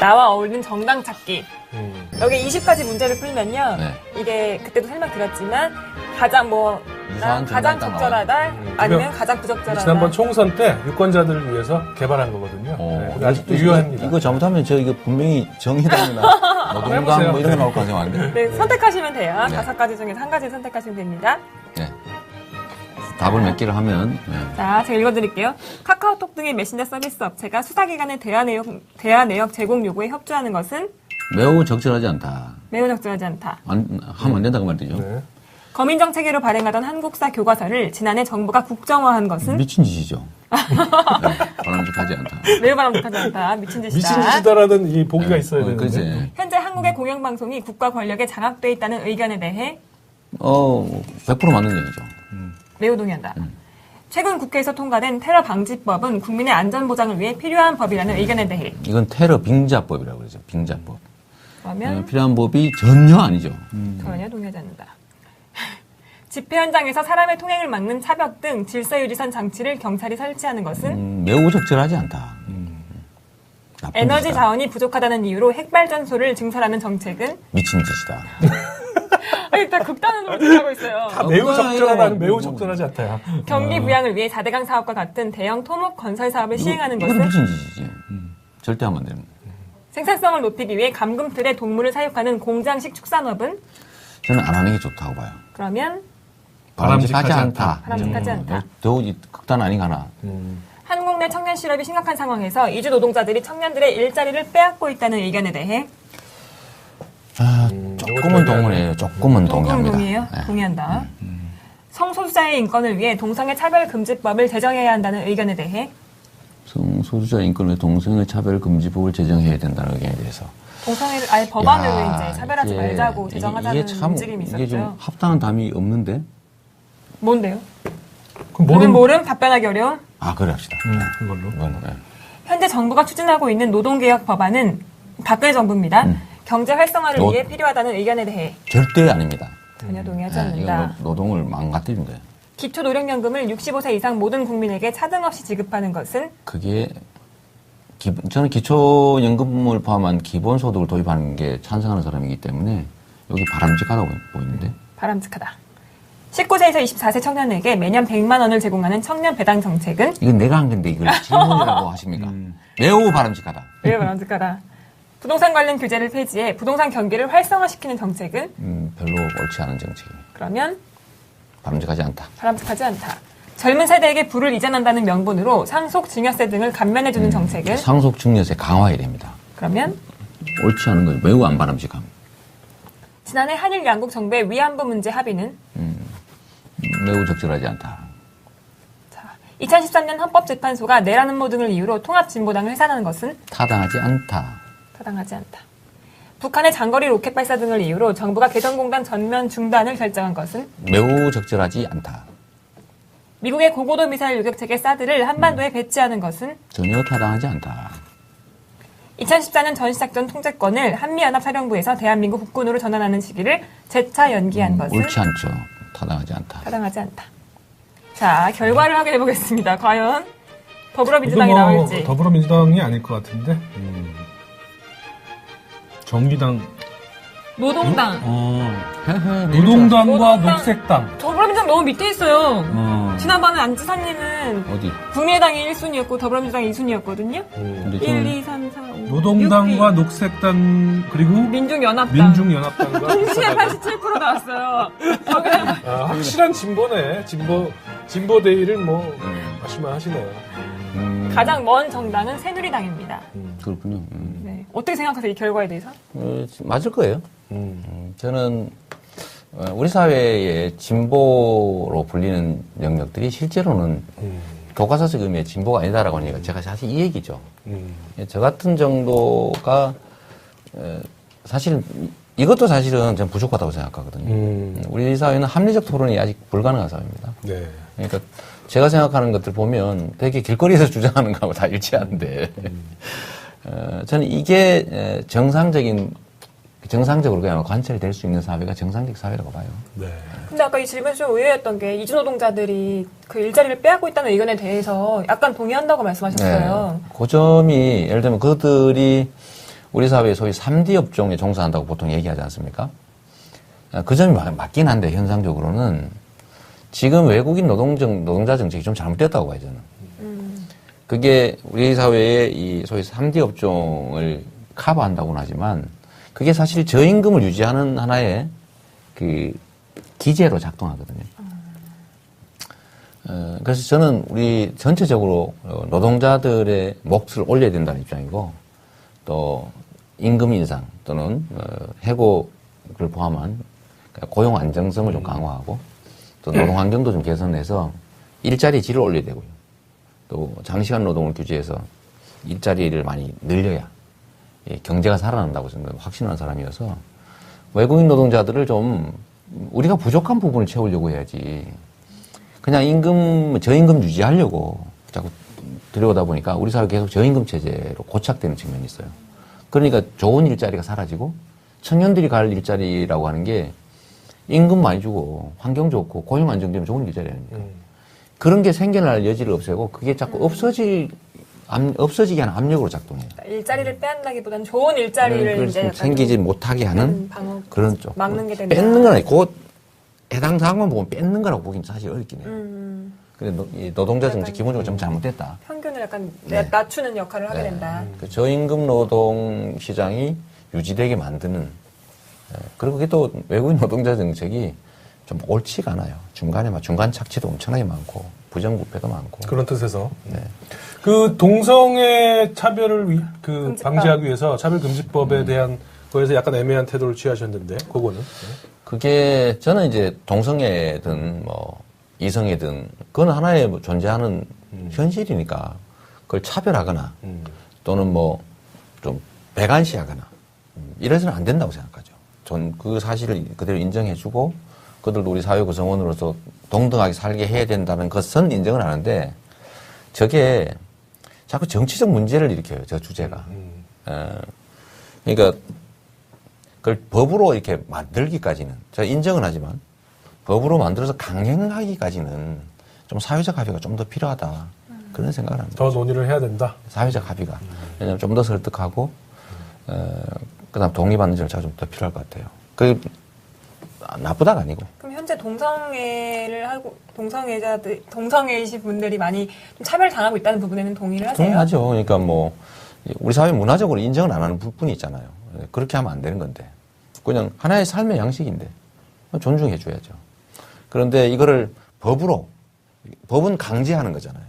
나와 어울리는 정당 찾기. 여기 20가지 문제를 풀면요. 네. 이게 그때도 설명드렸지만 가장 가장 적절하다 아니면 가장 부적절하다. 지난번 총선 때 유권자들을 위해서 개발한 거거든요. 네, 아직도 유효합니다. 이거 잘못하면 저 이거 분명히 정의당이나 노동당 뭐 이런 거 나올 가능성 안 돼. 네, 선택하시면 돼요. 네. 5가지 중에서 한 가지 선택하시면 됩니다. 네. 답을 몇 개를 하면. 네. 자, 제가 읽어드릴게요. 카카오톡 등의 메신저 서비스 업체가 수사기관의 대화 내역 제공 요구에 협조하는 것은 매우 적절하지 않다. 매우 적절하지 않다. 하면 안 된다고 말이죠. 네. 거민정체계로 발행하던 한국사 교과서를 지난해 정부가 국정화한 것은 미친 짓이죠. 네, 바람직하지 않다. 매우 바람직하지 않다. 미친 짓이다. 미친 짓이다라는 이 보기가 있어야 되는데. 현재 한국의 공영방송이 국가 권력에 장악돼 있다는 의견에 대해 100% 맞는 얘기죠. 매우 동의한다. 최근 국회에서 통과된 테러 방지법은 국민의 안전 보장을 위해 필요한 법이라는 의견에 대해 이건 테러 빙자법이라고 그러죠. 빙자법. 그러면 필요한 법이 전혀 아니죠. 전혀 동의하지 않는다. 집회 현장에서 사람의 통행을 막는 차벽 등 질서유지선 장치를 경찰이 설치하는 것은 매우 적절하지 않다. 에너지 자원이 부족하다는 이유로 핵발전소를 증설하는 정책은 미친 짓이다. 아니, 다 극단으로 들어가고 있어요. 다 매우 적절하다는 매우 적절하지 않다요. 경기 부양을 위해 4대강 사업과 같은 대형 토목 건설 사업을 시행하는 것은 이건 미친 짓이지. 절대 하면 안 됩니다. 생산성을 높이기 위해 감금틀에 동물을 사육하는 공장식 축산업은 저는 안 하는 게 좋다고 봐요. 그러면 바람직하지 않다. 바람직하지 않다. 더욱 극단 아닌가나. 한국 내 청년 실업이 심각한 상황에서 이주 노동자들이 청년들의 일자리를 빼앗고 있다는 의견에 대해 조금은 동의해요. 조금은 동의합니다. 동의해요? 네. 동의한다. 성소수자의 인권을 위해 동성애 차별금지법을 제정해야 한다는 의견에 대해 성소수자 인권을 위해 동성애 차별금지법을 제정해야 된다는 의견에 대해서 동성애를 아예 법안으로 이제 차별하지 말자고 제정하자는 움직임이 있었죠. 이게 좀 합당한 답이 없는데? 뭔데요? 그럼 모름 답변하기 어려움? 그래 합시다. 그걸로. 네. 현재 정부가 추진하고 있는 노동개혁 법안은 박근혜 정부입니다. 경제 활성화를 위해 필요하다는 의견에 대해 절대 아닙니다. 전혀 동의하지 않는다. 이건 노동을 망가뜨린 거예요. 기초노령연금을 65세 이상 모든 국민에게 차등 없이 지급하는 것은 그게 저는 기초연금을 포함한 기본소득을 도입하는 게 찬성하는 사람이기 때문에 여기 바람직하다고 보이는데. 바람직하다. 19세에서 24세 청년에게 매년 100만 원을 제공하는 청년 배당 정책은 이건 내가 한 건데 이걸 질문이라고 하십니까? 매우 바람직하다. 매우 바람직하다. 부동산 관련 규제를 폐지해 부동산 경기를 활성화시키는 정책은 별로 옳지 않은 정책입니다. 그러면 바람직하지 않다. 바람직하지 않다. 젊은 세대에게 부를 이전한다는 명분으로 상속 증여세 등을 감면해주는 정책은 상속 증여세 강화해야 됩니다. 그러면 옳지 않은 거예요. 매우 안 바람직합니다. 지난해 한일 양국 정부의 위안부 문제 합의는 매우 적절하지 않다. 자, 2013년 헌법재판소가 내란 음모 등을 이유로 통합진보당을 해산하는 것은 타당하지 않다. 타당하지 않다. 북한의 장거리 로켓 발사 등을 이유로 정부가 개성공단 전면 중단을 결정한 것은 매우 적절하지 않다. 미국의 고고도 미사일 요격체계 사드를 한반도에 배치하는 것은 전혀 타당하지 않다. 2014년 전시작전 통제권을 한미연합사령부에서 대한민국 국군으로 전환하는 시기를 재차 연기한 것은 옳지 않죠. 타당하지 않다. 타당하지 않다. 자, 결과를 확인해 보겠습니다. 과연 더불어민주당이 나올지. 더불어민주당이 아닐 것 같은데. 정의당. 노동당. 노동당과 녹색당. 더불어민주당 너무 밑에 있어요. 지난번에 안지사님은 어디? 국민의당이 1순위였고 더불어민주당이 2순위였거든요. 1, 2, 3, 4, 5, 노동당과 녹색당 그리고 민중연합당과 동시에 87% 나왔어요. 확실한 진보네. 진보 대의를 하시면 하시네요. 가장 먼 정당은 새누리당입니다. 그렇군요. 네. 어떻게 생각하세요? 이 결과에 대해서? 맞을 거예요. 저는 우리 사회의 진보로 불리는 영역들이 실제로는 교과서적 의미의 진보가 아니다라고 하니까 제가 사실 이 얘기죠. 저 같은 정도가 이것도 사실은 전 부족하다고 생각하거든요. 우리 사회는 합리적 토론이 아직 불가능한 사회입니다. 네. 그러니까 제가 생각하는 것들 보면 되게 길거리에서 주장하는 거하고 다 일치하는데 저는 이게 정상적으로 그냥 관찰이 될 수 있는 사회가 정상적 사회라고 봐요. 네. 근데 아까 이 질문에서 좀 의외였던 게 이주노동자들이 그 일자리를 빼앗고 있다는 의견에 대해서 약간 동의한다고 말씀하셨어요. 네. 그 점이 예를 들면 그들이 우리 사회에 소위 3D 업종에 종사한다고 보통 얘기하지 않습니까? 그 점이 맞긴 한데 현상적으로는 지금 외국인 노동자 정책이 좀 잘못됐다고 봐요, 저는. 그게 우리 사회의 이 소위 3D 업종을 커버한다고는 하지만 그게 사실 저임금을 유지하는 하나의 그 기제로 작동하거든요. 그래서 저는 우리 전체적으로 노동자들의 몫을 올려야 된다는 입장이고 또 임금 인상 또는 해고를 포함한 고용 안정성을 좀 강화하고 또 노동 환경도 좀 개선해서 일자리 질을 올려야 되고요. 또 장시간 노동을 규제해서 일자리를 많이 늘려야 경제가 살아난다고 저는 확신하는 사람이어서 외국인 노동자들을 좀 우리가 부족한 부분을 채우려고 해야지 그냥 저임금 유지하려고 자꾸 들여오다 보니까 우리 사회가 계속 저임금 체제로 고착되는 측면이 있어요. 그러니까 좋은 일자리가 사라지고 청년들이 갈 일자리라고 하는 게 임금 많이 주고 환경 좋고 고용 안정되면 좋은 일자리 아닙니까? 그런 게 생겨날 여지를 없애고 그게 자꾸 없어지게 하는 압력으로 작동해요. 일자리를 빼앗나기보다는 좋은 일자리를 이제 생기지 못하게 하는 그런 쪽. 막는 게 된다. 뺏는 건 아니고 해당 사항만 보면 뺏는 거라고 보기는 사실 어렵긴 해요. 근데 노동자 정책 기본적으로 좀 잘못됐다. 평균을 약간 낮추는 역할을 하게 된다. 그 저임금 노동 시장이 유지되게 만드는 그리고 그게 또 외국인 노동자 정책이 좀 옳지가 않아요. 중간에 중간 착취도 엄청나게 많고 부정부패도 많고 그런 뜻에서 그 동성애 차별을 방지하기 위해서 차별금지법에 대한 거에서 약간 애매한 태도를 취하셨는데 그거는 그게 저는 이제 동성애든 뭐 이성애든 그건 하나의 존재하는 현실이니까 그걸 차별하거나 또는 뭐 좀 배관시하거나 이래서는 안 된다고 생각하죠. 전 그 사실을 그대로 인정해주고 그들도 우리 사회 구성원으로서 동등하게 살게 해야 된다는 것은 인정을 하는데 저게 자꾸 정치적 문제를 일으켜요. 저 주제가. 그러니까 그걸 법으로 이렇게 만들기까지는 제가 인정은 하지만 법으로 만들어서 강행하기까지는 좀 사회적 합의가 좀 더 필요하다. 그런 생각을 합니다. 더 논의를 해야 된다. 사회적 합의가. 왜냐하면 좀 더 설득하고 그다음 동의받는 절차가 좀 더 필요할 것 같아요. 그 나쁘다가 아니고. 그럼 현재 동성애를 하고 동성애이신 분들이 많이 좀 차별당하고 있다는 부분에는 동의를 하세요? 동의하죠. 그러니까 뭐 우리 사회 문화적으로 인정을 안 하는 부분이 있잖아요. 그렇게 하면 안 되는 건데 그냥 하나의 삶의 양식인데 존중해 줘야죠. 그런데 이거를 법은 강제하는 거잖아요.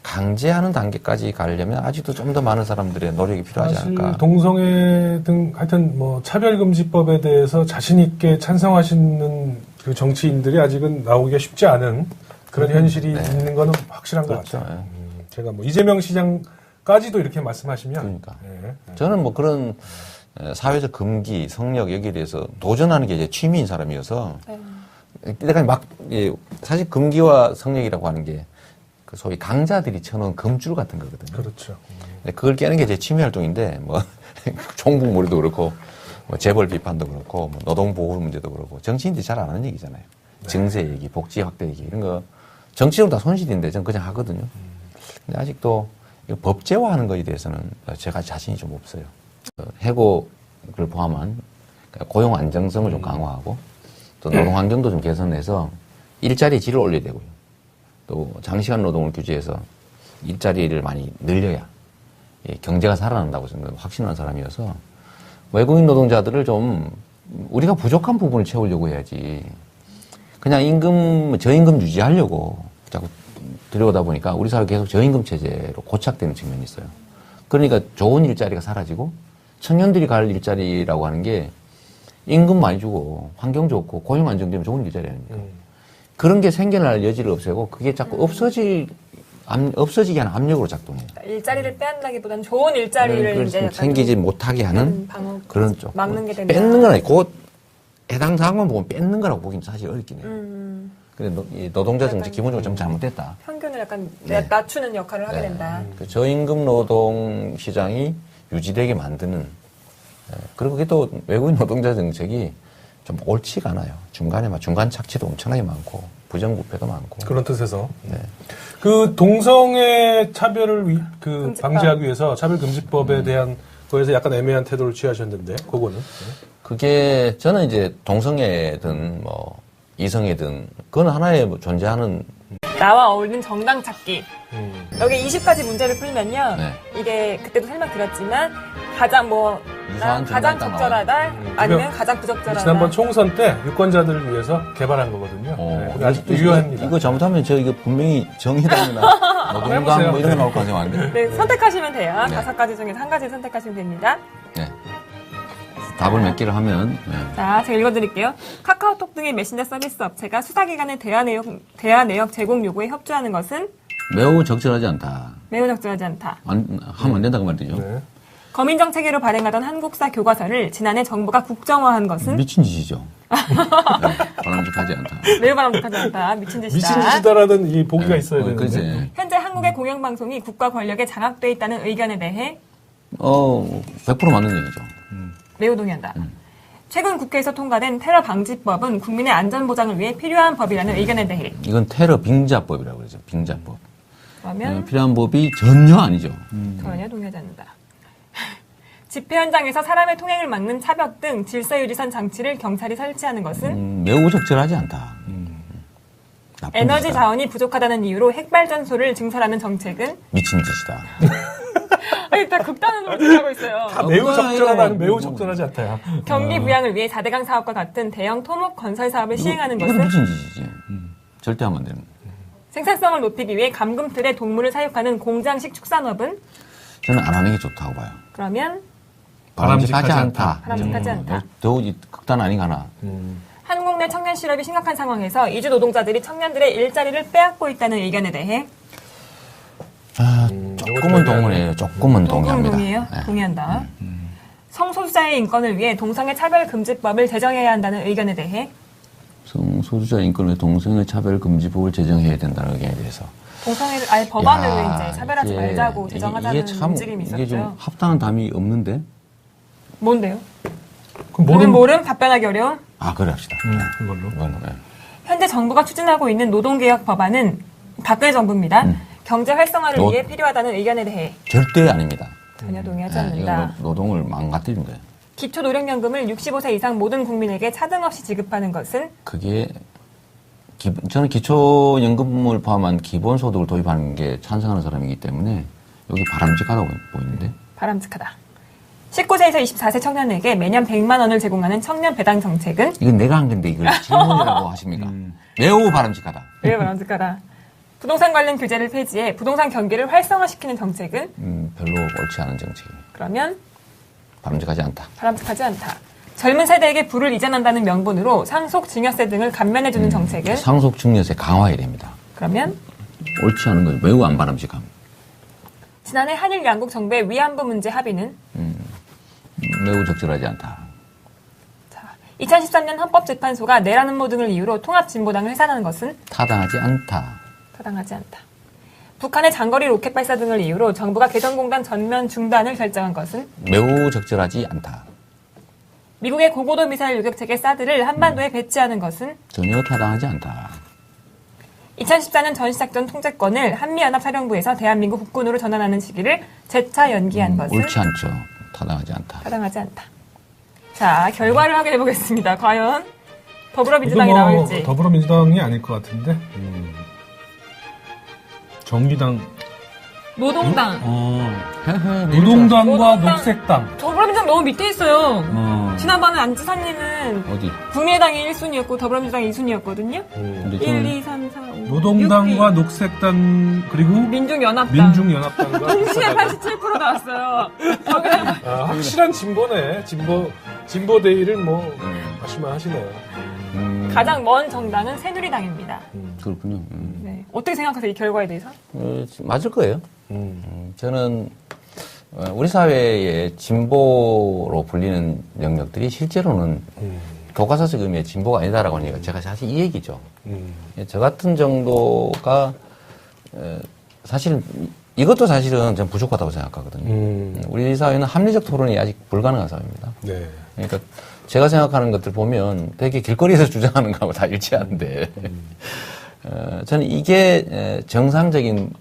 강제하는 단계까지 가려면 아직도 좀 더 많은 사람들의 노력이 필요하지 않을까. 사실 동성애 등 하여튼 뭐 차별금지법에 대해서 자신 있게 찬성하시는 그 정치인들이 아직은 나오기가 쉽지 않은 그런 현실이 있는 거는 확실한 것 같아요. 제가 뭐 이재명 시장까지도 이렇게 말씀하시면 그러니까 저는 뭐 그런 사회적 금기, 성역 여기에 대해서 도전하는 게 이제 취미인 사람이어서 내가 사실 금기와 성역이라고 하는 게 그 소위 강자들이 쳐놓은 금줄 같은 거거든요. 그렇죠. 그걸 깨는 게 제 취미 활동인데 뭐 종북몰이도 그렇고 뭐 재벌 비판도 그렇고 뭐 노동보호 문제도 그렇고 정치인들이 잘 안 하는 얘기잖아요. 증세 얘기, 복지 확대 얘기 이런 거 정치적으로 다 손실인데 저는 그냥 하거든요. 근데 아직도 법제화하는 거에 대해서는 제가 자신이 좀 없어요. 해고를 포함한 고용 안정성을 좀 강화하고 또 노동 환경도 좀 개선해서 일자리 질을 올려야 되고요. 또 장시간 노동을 규제해서 일자리를 많이 늘려야 경제가 살아난다고 저는 확신하는 사람이어서 외국인 노동자들을 좀 우리가 부족한 부분을 채우려고 해야지 그냥 저임금 유지하려고 자꾸 들여오다 보니까 우리 사회가 계속 저임금 체제로 고착되는 측면이 있어요. 그러니까 좋은 일자리가 사라지고 청년들이 갈 일자리라고 하는 게 임금 많이 주고 환경 좋고 고용 안정되면 좋은 일자리 아닙니까? 그런 게 생겨날 여지를 없애고 그게 자꾸 없어지게 하는 압력으로 작동해요. 일자리를 빼앗나기보다는 좋은 일자리를 이제 생기지 못하게 하는 그런 쪽. 막는 게 된다. 뺏는 건 아니고 해당 사항만 보면 뺏는 거라고 보기는 사실 어렵긴 해요. 근데 노동자 정책 기본적으로 좀 잘못됐다. 평균을 약간 낮추는 역할을 하게 된다. 그 저임금 노동 시장이 유지되게 만드는 그리고 그게 또 외국인 노동자 정책이 좀 옳지가 않아요. 중간에 중간 착취도 엄청나게 많고 부정부패도 많고 그런 뜻에서 그 동성애 차별을 방지하기 위해서 차별금지법에 대한 거에서 약간 애매한 태도를 취하셨는데, 그거는. 그게 저는 이제 동성애든 뭐 이성애든 그건 하나의 뭐 존재하는 나와 어울리는 정당 찾기. 여기 20가지 문제를 풀면요. 네. 이게 그때도 설명드렸지만 가장 유사한 가장 정당이 적절하다 아니면 가장 부적절하다. 지난번 총선 때 유권자들을 위해서 개발한 거거든요. 네, 근데 아직도 유효합니다. 이거 잘못하면 저 이거 분명히 정의당이나 노동당 뭐 이런 거 나올 가능성이 많은데. 네, 선택하시면 돼요. 네. 5가지 중에서 한 가지 선택하시면 됩니다. 네. 답을 몇 개를 하면 네. 자, 제가 읽어드릴게요. 카카오톡 등의 메신저 서비스 업체가 수사기관의 대화 내역 제공 요구에 협조하는 것은 매우 적절하지 않다. 매우 적절하지 않다. 하면 안 된다고 말이죠. 네. 거민정체계로 발행하던 한국사 교과서를 지난해 정부가 국정화한 것은 미친 짓이죠. 네, 바람직하지 않다. 매우 바람직하지 않다. 미친 짓이다. 미친 짓이다라는 이 보기가 있어야 되는데. 그치. 현재 한국의 공영방송이 국가 권력에 장악돼 있다는 의견에 대해 100% 맞는 얘기죠. 매우 동의한다. 최근 국회에서 통과된 테러 방지법은 국민의 안전 보장을 위해 필요한 법이라는 의견에 대해 이건 테러 빙자법이라고 그러죠. 빙자법. 그러면 필요한 법이 전혀 아니죠. 전혀 동의하지 않는다. 집회 현장에서 사람의 통행을 막는 차벽 등 질서유지선 장치를 경찰이 설치하는 것은 매우 적절하지 않다. 나쁜 에너지 짓이다. 자원이 부족하다는 이유로 핵발전소를 증설하는 정책은 미친 짓이다. 일단 극단으로 진행하고 있어요. 다 매우 적절하다는 매우 이거 적절하지 않다요. 경기 부양을 위해 4대강 사업과 같은 대형 토목 건설 사업을 시행하는 이건 것은 미친 짓이지. 절대 하면 안 되는. 생산성을 높이기 위해 감금틀에 동물을 사육하는 공장식 축산업은 저는 안 하는 게 좋다고 봐요. 그러면 바람직하지 않다. 바람직하지 않다. 더욱 극단 아닌가 하나. 한국 내 청년 실업이 심각한 상황에서 이주 노동자들이 청년들의 일자리를 빼앗고 있다는 의견에 대해 조금은 동의해요. 조금은 동의합니다. 동의해요? 네. 동의한다. 성소수자의 인권을 위해 동성애 차별금지법을 제정해야 한다는 의견에 대해 성소수자 인권의 동성애 차별금지법을 제정해야 된다는 의견에 대해서. 동성애를 아예 법안으로 야, 이제 차별하지 이게- 말자고 제정하자는 이게 참, 움직임이 있었죠. 이게 좀 합당한 답이 없는데? 뭔데요? 그럼 모름 모름 답변하기 어려운 그래 합시다. 그걸로. 이거는, 네. 현재 정부가 추진하고 있는 노동개혁 법안은 박근혜 정부입니다. 경제 활성화를 노- 위해 필요하다는 의견에 대해 절대 아닙니다. 전혀 동의하지 네, 않는다. 이건 노동을 망가뜨리는 거예요. 기초노령연금을 65세 이상 모든 국민에게 차등 없이 지급하는 것은 그게 저는 기초연금을 포함한 기본소득을 도입하는 게 찬성하는 사람이기 때문에 여기 바람직하다고 보이는데 바람직하다. 19세에서 24세 청년에게 매년 100만 원을 제공하는 청년 배당 정책은 이건 내가 한 건데 이걸 질문이라고 하십니까? 매우 바람직하다. 왜 바람직하다. 부동산 관련 규제를 폐지해 부동산 경기를 활성화시키는 정책은 별로 옳지 않은 정책이에요. 그러면 바람직하지 않다. 바람직하지 않다. 젊은 세대에게 부를 이전한다는 명분으로 상속 증여세 등을 감면해주는 정책은 상속 증여세 강화해야 됩니다. 그러면 옳지 않은 거죠. 매우 안 바람직함. 지난해 한일 양국 정부의 위안부 문제 합의는 매우 적절하지 않다. 2013년 헌법재판소가 내란 음모 등을 이유로 통합진보당을 해산하는 것은 타당하지 않다. 타당하지 않다. 북한의 장거리 로켓 발사 등을 이유로 정부가 개성공단 전면 중단을 결정한 것은 매우 적절하지 않다. 미국의 고고도 미사일 요격체계 사드를 한반도에 배치하는 것은 전혀 타당하지 않다. 2014년 전시작전 통제권을 한미연합사령부에서 대한민국 국군으로 전환하는 시기를 재차 연기한 것은 옳지 않죠. 타당하지 않다. 타당하지 않다. 자, 결과를 확인해 보겠습니다. 과연 이거 더불어민주당이 뭐 나올지. 더불어민주당이 아닐 것 같은데. 정의당, 노동당. 노동당과 노동당. 녹색당. 더불어민주당 너무 밑에 있어요. 지난번에 안지사님은 어디? 국민의당이 1순위였고 더불어민주당이 2순위였거든요. 근데 1, 저는 2, 3, 4, 5, 노동당과 6위. 녹색당 그리고 민중연합당. 민중연합당과 동시에 87% 나왔어요. 저기는 확실한 진보네. 진보 대의를 뭐 하시면 하시네요. 가장 먼 정당은 새누리당입니다. 그렇군요. 네. 어떻게 생각하세요? 이 결과에 대해서? 맞을 거예요. 저는 우리 사회의 진보로 불리는 영역들이 실제로는 교과서적 의미의 진보가 아니다라고 하니까 제가 사실 이 얘기죠. 저 같은 정도가 사실 이것도 사실은 전 부족하다고 생각하거든요. 우리 사회는 합리적 토론이 아직 불가능한 사회입니다. 네. 그러니까 제가 생각하는 것들 보면 되게 길거리에서 주장하는 거하고 다 일치하는데 저는 이게 정상적인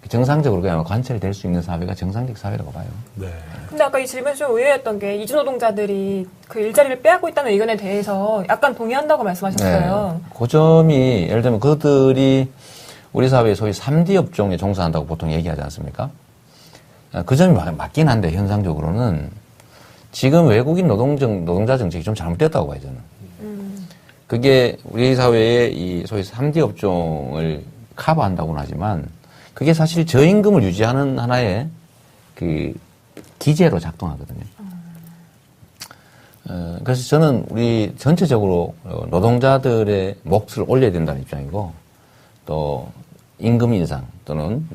정상적으로 그냥 관철이 될 수 있는 사회가 정상적 사회라고 봐요. 네. 근데 아까 이 질문에서 좀 의외였던 게 이주 노동자들이 그 일자리를 빼앗고 있다는 의견에 대해서 약간 동의한다고 말씀하셨어요. 네. 그 점이 예를 들면 그들이 우리 사회에 소위 3D 업종에 종사한다고 보통 얘기하지 않습니까? 그 점이 맞긴 한데 현상적으로는 지금 외국인 노동자 정책이 좀 잘못됐다고 봐요, 저는. 그게 우리 사회의 이 소위 3D 업종을 커버한다고는 하지만 그게 사실 저임금을 유지하는 하나의 그 기제로 작동하거든요. 그래서 저는 우리 전체적으로 노동자들의 몫을 올려야 된다는 입장이고 또 임금 인상 또는